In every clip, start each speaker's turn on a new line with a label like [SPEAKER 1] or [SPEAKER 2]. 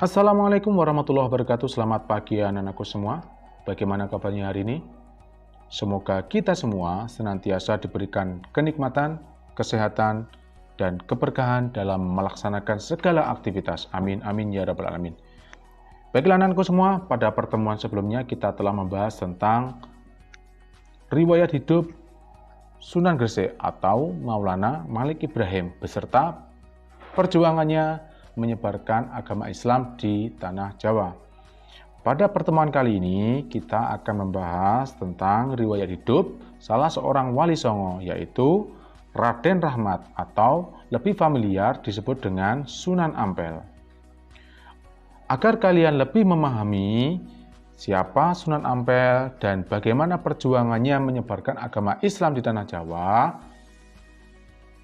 [SPEAKER 1] Assalamualaikum warahmatullahi wabarakatuh. Selamat pagi anak-anakku semua. Bagaimana kabarnya hari ini? Semoga kita semua senantiasa diberikan kenikmatan, kesehatan, dan keberkahan dalam melaksanakan segala aktivitas. Amin, amin, ya rabbal alamin. Baiklah anak-anakku semua, pada pertemuan sebelumnya kita telah membahas tentang riwayat hidup Sunan Gresik atau Maulana Malik Ibrahim beserta perjuangannya menyebarkan agama Islam di tanah Jawa. Pada pertemuan kali ini kita akan membahas tentang riwayat hidup salah seorang wali songo, yaitu Raden Rahmat atau lebih familiar disebut dengan Sunan Ampel. Agar kalian lebih memahami siapa Sunan Ampel dan bagaimana perjuangannya menyebarkan agama Islam di tanah Jawa,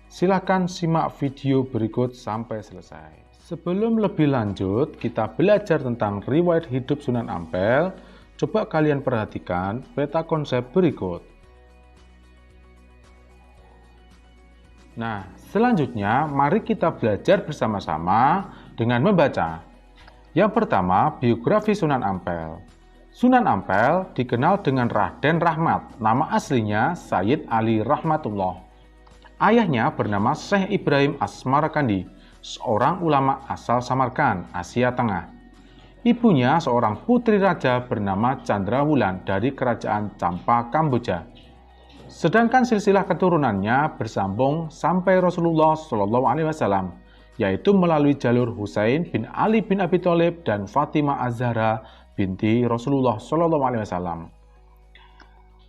[SPEAKER 1] silakan simak video berikut sampai selesai. Sebelum lebih lanjut, kita belajar tentang riwayat hidup Sunan Ampel. Coba kalian perhatikan peta konsep berikut. Nah, selanjutnya mari kita belajar bersama-sama dengan membaca. Yang pertama, biografi Sunan Ampel. Sunan Ampel dikenal dengan Raden Rahmat. Nama aslinya Sayyid Ali Rahmatullah. Ayahnya bernama Syekh Ibrahim Asmarakandi, seorang ulama asal Samarkand, Asia Tengah. Ibunya seorang putri raja bernama Candrawulan dari kerajaan Campa, Kamboja. Sedangkan silsilah keturunannya bersambung sampai Rasulullah SAW, yaitu melalui jalur Husain bin Ali bin Abi Thalib dan Fatimah Az-Zahra binti Rasulullah SAW.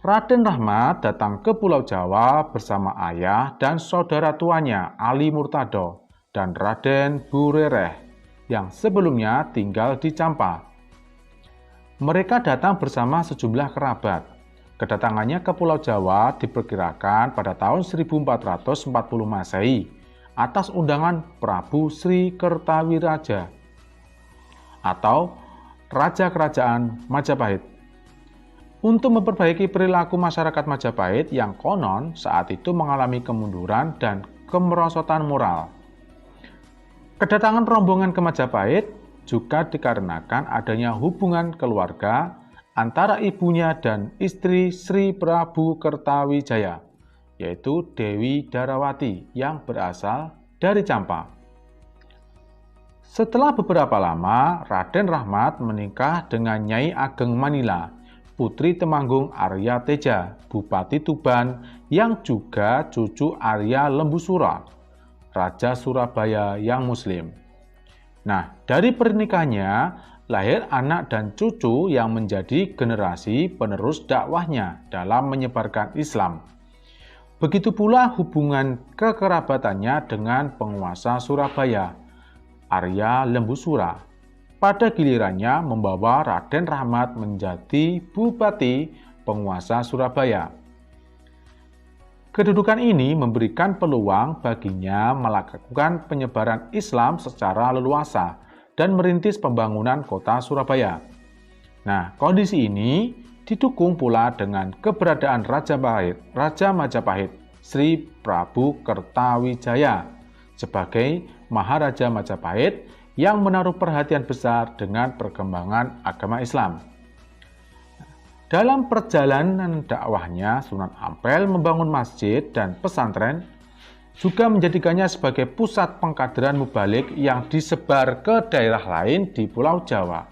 [SPEAKER 1] Raden Rahmat datang ke Pulau Jawa bersama ayah dan saudara tuanya Ali Murtado dan Raden Burereh yang sebelumnya tinggal di Campa. Mereka datang bersama sejumlah kerabat. Kedatangannya ke Pulau Jawa diperkirakan pada tahun 1440 Masehi atas undangan Prabu Sri Kertawiraja atau Raja Kerajaan Majapahit untuk memperbaiki perilaku masyarakat Majapahit yang konon saat itu mengalami kemunduran dan kemerosotan moral. Kedatangan rombongan ke Majapahit juga dikarenakan adanya hubungan keluarga antara ibunya dan istri Sri Prabu Kertawijaya, yaitu Dewi Darawati yang berasal dari Campa. Setelah beberapa lama, Raden Rahmat menikah dengan Nyai Ageng Manila, putri Temanggung Arya Teja, Bupati Tuban yang juga cucu Arya Lembusura, Raja Surabaya yang Muslim. Nah, dari pernikahannya lahir anak dan cucu yang menjadi generasi penerus dakwahnya dalam menyebarkan Islam. Begitu pula hubungan kekerabatannya dengan penguasa Surabaya, Arya Lembusura. Pada gilirannya membawa Raden Rahmat menjadi Bupati penguasa Surabaya. Kedudukan ini memberikan peluang baginya melakukan penyebaran Islam secara leluasa dan merintis pembangunan kota Surabaya. Nah, kondisi ini didukung pula dengan keberadaan Raja Majapahit, Sri Prabu Kertawijaya sebagai Maharaja Majapahit yang menaruh perhatian besar dengan perkembangan agama Islam. Dalam perjalanan dakwahnya, Sunan Ampel membangun masjid dan pesantren, juga menjadikannya sebagai pusat pengkaderan mubalik yang disebar ke daerah lain di Pulau Jawa.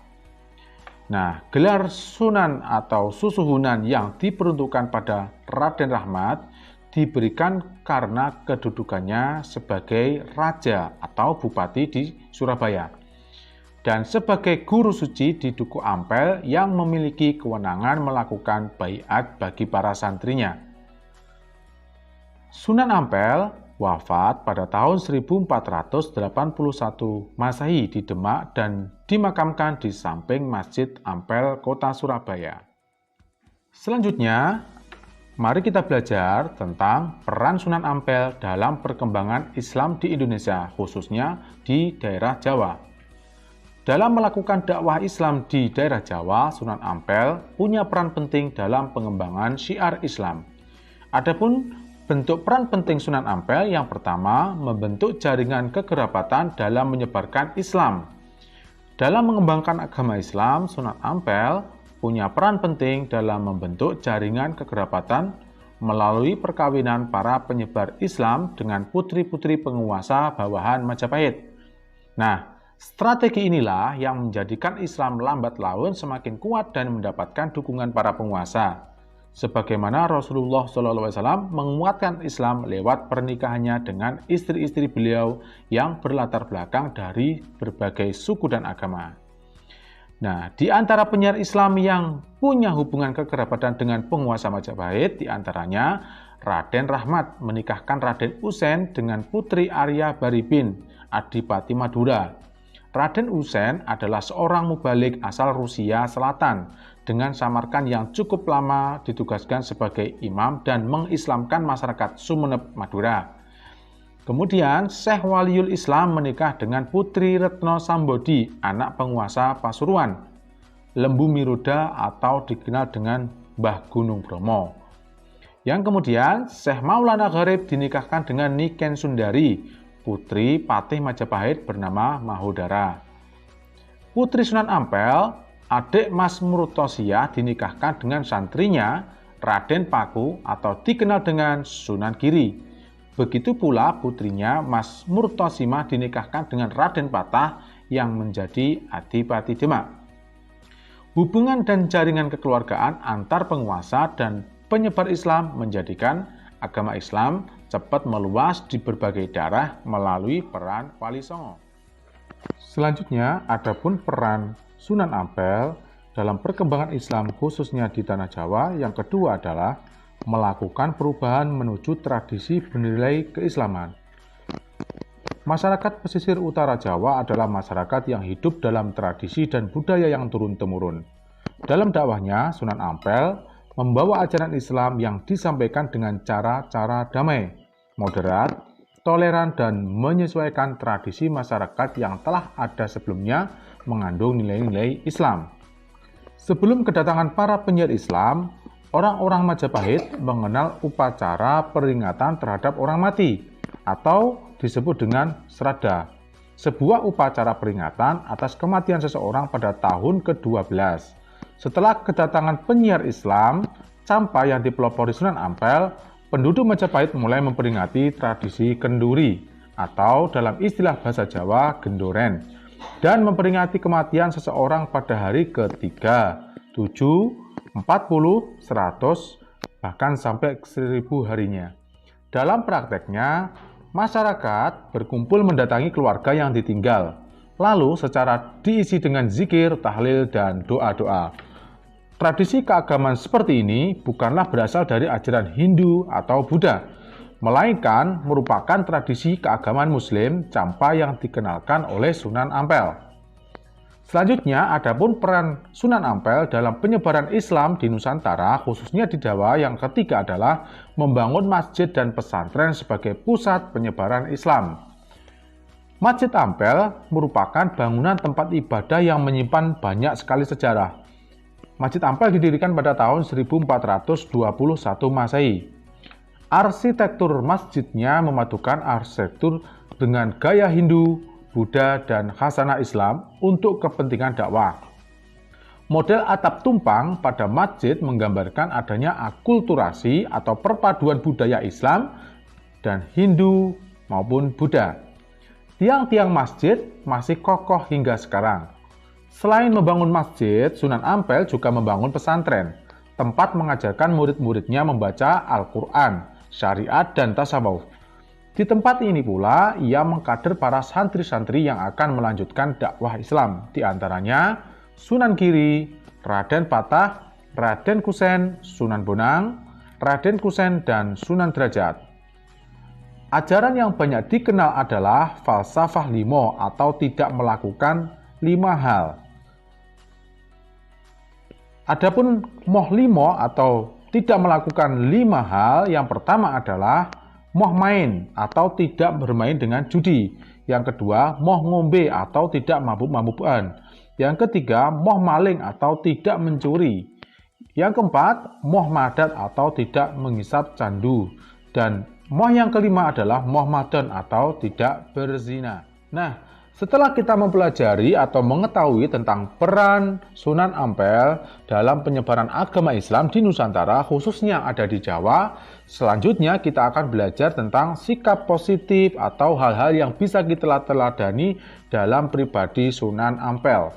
[SPEAKER 1] Nah, gelar Sunan atau Susuhunan yang diperuntukkan pada Raden Rahmat diberikan karena kedudukannya sebagai raja atau bupati di Surabaya dan sebagai guru suci di Duku Ampel yang memiliki kewenangan melakukan baiat bagi para santrinya. Sunan Ampel wafat pada tahun 1481 Masehi di Demak dan dimakamkan di samping Masjid Ampel, Kota Surabaya. Selanjutnya, mari kita belajar tentang peran Sunan Ampel dalam perkembangan Islam di Indonesia, khususnya di daerah Jawa. Dalam melakukan dakwah Islam di daerah Jawa, Sunan Ampel punya peran penting dalam pengembangan syiar Islam. Adapun bentuk peran penting Sunan Ampel yang pertama membentuk jaringan kekerabatan dalam menyebarkan Islam. Dalam mengembangkan agama Islam, Sunan Ampel punya peran penting dalam membentuk jaringan kekerabatan melalui perkawinan para penyebar Islam dengan putri-putri penguasa bawahan Majapahit. Nah, strategi inilah yang menjadikan Islam lambat laun semakin kuat dan mendapatkan dukungan para penguasa. Sebagaimana Rasulullah SAW menguatkan Islam lewat pernikahannya dengan istri-istri beliau yang berlatar belakang dari berbagai suku dan agama. Nah, di antara penyiar Islam yang punya hubungan kekerabatan dengan penguasa Majapahit, di antaranya Raden Rahmat menikahkan Raden Usen dengan Putri Arya Baribin, Adipati Madura. Raden Usen adalah seorang mubalik asal Rusia Selatan dengan Samarkand yang cukup lama ditugaskan sebagai imam dan mengislamkan masyarakat Sumeneb, Madura. Kemudian Syekh Waliul Islam menikah dengan Putri Retno Sambodi, anak penguasa Pasuruan, Lembu Miroda atau dikenal dengan Mbah Gunung Bromo. Yang kemudian Syekh Maulana Gharib dinikahkan dengan Niken Sundari, putri Patih Majapahit bernama Mahodara. Putri Sunan Ampel, adik Mas Murtosiah dinikahkan dengan santrinya Raden Paku atau dikenal dengan Sunan Giri. Begitu pula putrinya Mas Murtosimah dinikahkan dengan Raden Patah yang menjadi Adipati Demak. Hubungan dan jaringan kekeluargaan antar penguasa dan penyebar Islam menjadikan agama Islam cepat meluas di berbagai daerah melalui peran Wali Songo. Selanjutnya, adapun peran Sunan Ampel dalam perkembangan Islam khususnya di Tanah Jawa yang kedua adalah melakukan perubahan menuju tradisi bernilai keislaman. Masyarakat pesisir utara Jawa adalah masyarakat yang hidup dalam tradisi dan budaya yang turun-temurun. Dalam dakwahnya, Sunan Ampel membawa ajaran Islam yang disampaikan dengan cara-cara damai, moderat, toleran, dan menyesuaikan tradisi masyarakat yang telah ada sebelumnya mengandung nilai-nilai Islam. Sebelum kedatangan para penyiar Islam, orang-orang Majapahit mengenal upacara peringatan terhadap orang mati atau disebut dengan Sraddha, sebuah upacara peringatan atas kematian seseorang pada tahun ke-12. Setelah kedatangan penyiar Islam, sampai yang dipelopori Sunan Ampel, penduduk Majapahit mulai memperingati tradisi kenduri atau dalam istilah bahasa Jawa gendoren dan memperingati kematian seseorang pada hari ke-3, 7, 40, 100, bahkan sampai 1000 harinya. Dalam prakteknya, masyarakat berkumpul mendatangi keluarga yang ditinggal, lalu secara diisi dengan zikir, tahlil, dan doa-doa. Tradisi keagamaan seperti ini bukanlah berasal dari ajaran Hindu atau Buddha, melainkan merupakan tradisi keagamaan Muslim Champa yang dikenalkan oleh Sunan Ampel. Selanjutnya, adapun peran Sunan Ampel dalam penyebaran Islam di Nusantara, khususnya di Jawa, yang ketiga adalah membangun masjid dan pesantren sebagai pusat penyebaran Islam. Masjid Ampel merupakan bangunan tempat ibadah yang menyimpan banyak sekali sejarah. Masjid Ampel didirikan pada tahun 1421 Masehi. Arsitektur masjidnya memadukan arsitektur dengan gaya Hindu, Buddha, dan khasanah Islam untuk kepentingan dakwah. Model atap tumpang pada masjid menggambarkan adanya akulturasi atau perpaduan budaya Islam dan Hindu maupun Buddha. Tiang-tiang masjid masih kokoh hingga sekarang. Selain membangun masjid, Sunan Ampel juga membangun pesantren, tempat mengajarkan murid-muridnya membaca Al-Quran, syariat, dan tasawuf. Di tempat ini pula, ia mengkader para santri-santri yang akan melanjutkan dakwah Islam, di antaranya Sunan Giri, Raden Patah, Raden Kusen, Sunan Bonang, Raden Kusen, dan Sunan Derajat. Ajaran yang banyak dikenal adalah falsafah limo atau tidak melakukan 5 hal. Adapun moh limo atau tidak melakukan 5 hal, yang pertama adalah moh main atau tidak bermain dengan judi. Yang kedua, moh ngombe atau tidak mabuk-mabukan. Yang ketiga, moh maling atau tidak mencuri. Yang keempat, moh madat atau tidak menghisap candu. Dan moh yang kelima adalah moh madon atau tidak berzina. Nah, Setelah kita mempelajari atau mengetahui tentang peran Sunan Ampel dalam penyebaran agama Islam di Nusantara, khususnya ada di Jawa, selanjutnya kita akan belajar tentang sikap positif atau hal-hal yang bisa kita teladani dalam pribadi Sunan Ampel.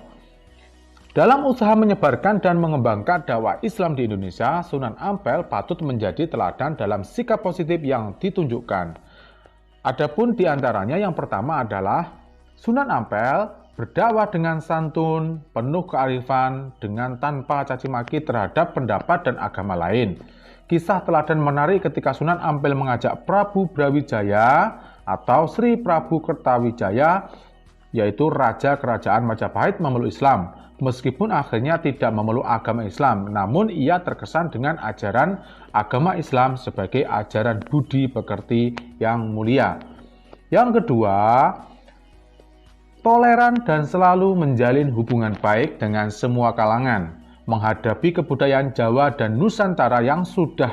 [SPEAKER 1] Dalam usaha menyebarkan dan mengembangkan dakwah Islam di Indonesia, Sunan Ampel patut menjadi teladan dalam sikap positif yang ditunjukkan. Adapun di antaranya yang pertama adalah Sunan Ampel berdakwah dengan santun, penuh kearifan, dengan tanpa caci maki terhadap pendapat dan agama lain. Kisah teladan menarik ketika Sunan Ampel mengajak Prabu Brawijaya atau Sri Prabu Kertawijaya, yaitu Raja Kerajaan Majapahit, memeluk Islam. Meskipun akhirnya tidak memeluk agama Islam, namun ia terkesan dengan ajaran agama Islam sebagai ajaran budi pekerti yang mulia. Yang kedua, toleran dan selalu menjalin hubungan baik dengan semua kalangan. Menghadapi kebudayaan Jawa dan Nusantara yang sudah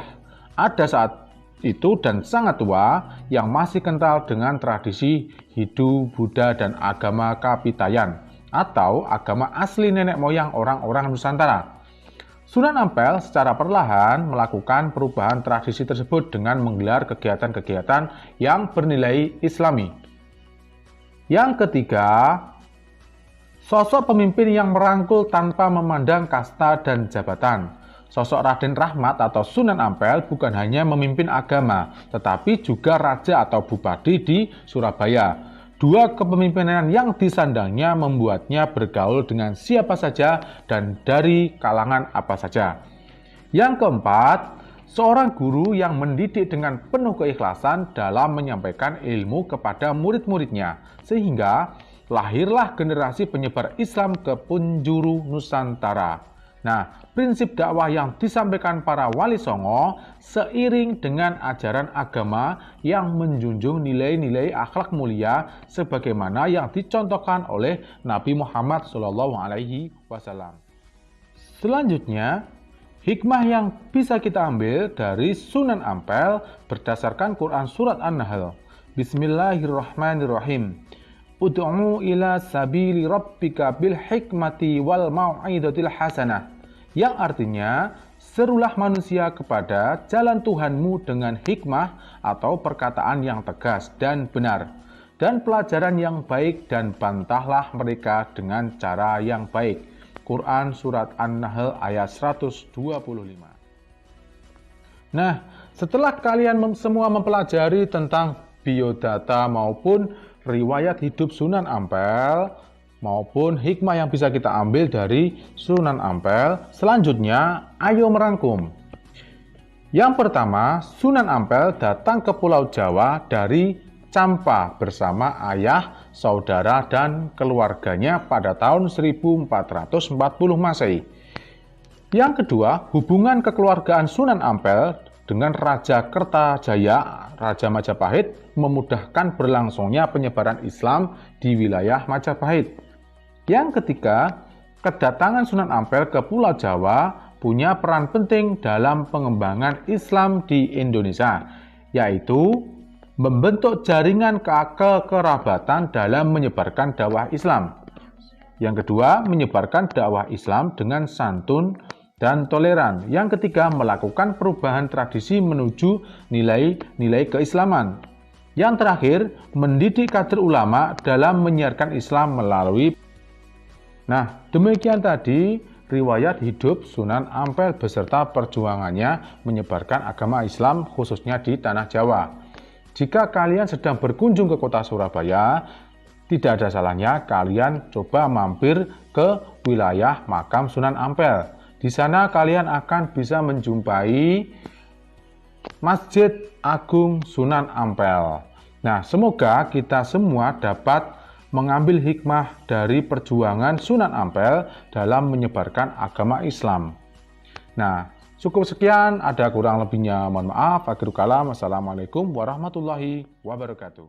[SPEAKER 1] ada saat itu dan sangat tua, yang masih kental dengan tradisi Hindu, Buddha, dan agama Kapitayan atau agama asli nenek moyang orang-orang Nusantara. Sunan Ampel secara perlahan melakukan perubahan tradisi tersebut dengan menggelar kegiatan-kegiatan yang bernilai Islami. Yang ketiga, sosok pemimpin yang merangkul tanpa memandang kasta dan jabatan. Sosok Raden Rahmat atau Sunan Ampel bukan hanya memimpin agama, tetapi juga raja atau bupati di Surabaya. Dua kepemimpinan yang disandangnya membuatnya bergaul dengan siapa saja dan dari kalangan apa saja. Yang keempat, seorang guru yang mendidik dengan penuh keikhlasan dalam menyampaikan ilmu kepada murid-muridnya, sehingga lahirlah generasi penyebar Islam ke penjuru Nusantara. Nah, prinsip dakwah yang disampaikan para wali songo seiring dengan ajaran agama yang menjunjung nilai-nilai akhlak mulia sebagaimana yang dicontohkan oleh Nabi Muhammad SAW. Selanjutnya, hikmah yang bisa kita ambil dari Sunan Ampel berdasarkan Quran Surat An-Nahl. Bismillahirrahmanirrahim. Ud'u ila sabili rabbika bil hikmati wal mau'izatil hasanah, yang artinya serulah manusia kepada jalan Tuhanmu dengan hikmah atau perkataan yang tegas dan benar, dan pelajaran yang baik, dan bantahlah mereka dengan cara yang baik. Quran Surat An-Nahl ayat 125. Nah, setelah kalian semua mempelajari tentang biodata maupun riwayat hidup Sunan Ampel maupun hikmah yang bisa kita ambil dari Sunan Ampel, selanjutnya ayo merangkum. Yang pertama, Sunan Ampel datang ke Pulau Jawa dari Campa bersama ayah, saudara, dan keluarganya pada tahun 1440 Masehi. Yang kedua, hubungan kekeluargaan Sunan Ampel dengan Raja Kertajaya, Raja Majapahit, memudahkan berlangsungnya penyebaran Islam di wilayah Majapahit. Yang ketiga, kedatangan Sunan Ampel ke Pulau Jawa punya peran penting dalam pengembangan Islam di Indonesia, yaitu membentuk jaringan kekerabatan dalam menyebarkan dakwah Islam. Yang kedua, menyebarkan dakwah Islam dengan santun dan toleran. Yang ketiga, melakukan perubahan tradisi menuju nilai-nilai keislaman. Yang terakhir, mendidik kader ulama dalam menyiarkan Islam melalui. Nah, demikian tadi riwayat hidup Sunan Ampel beserta perjuangannya menyebarkan agama Islam khususnya di Tanah Jawa. Jika kalian sedang berkunjung ke kota Surabaya, tidak ada salahnya kalian coba mampir ke wilayah makam Sunan Ampel. Di sana kalian akan bisa menjumpai Masjid Agung Sunan Ampel. Nah, semoga kita semua dapat mengambil hikmah dari perjuangan Sunan Ampel dalam menyebarkan agama Islam. Nah, cukup sekian, ada kurang lebihnya mohon maaf. Akhirul kalam, wassalamualaikum warahmatullahi wabarakatuh.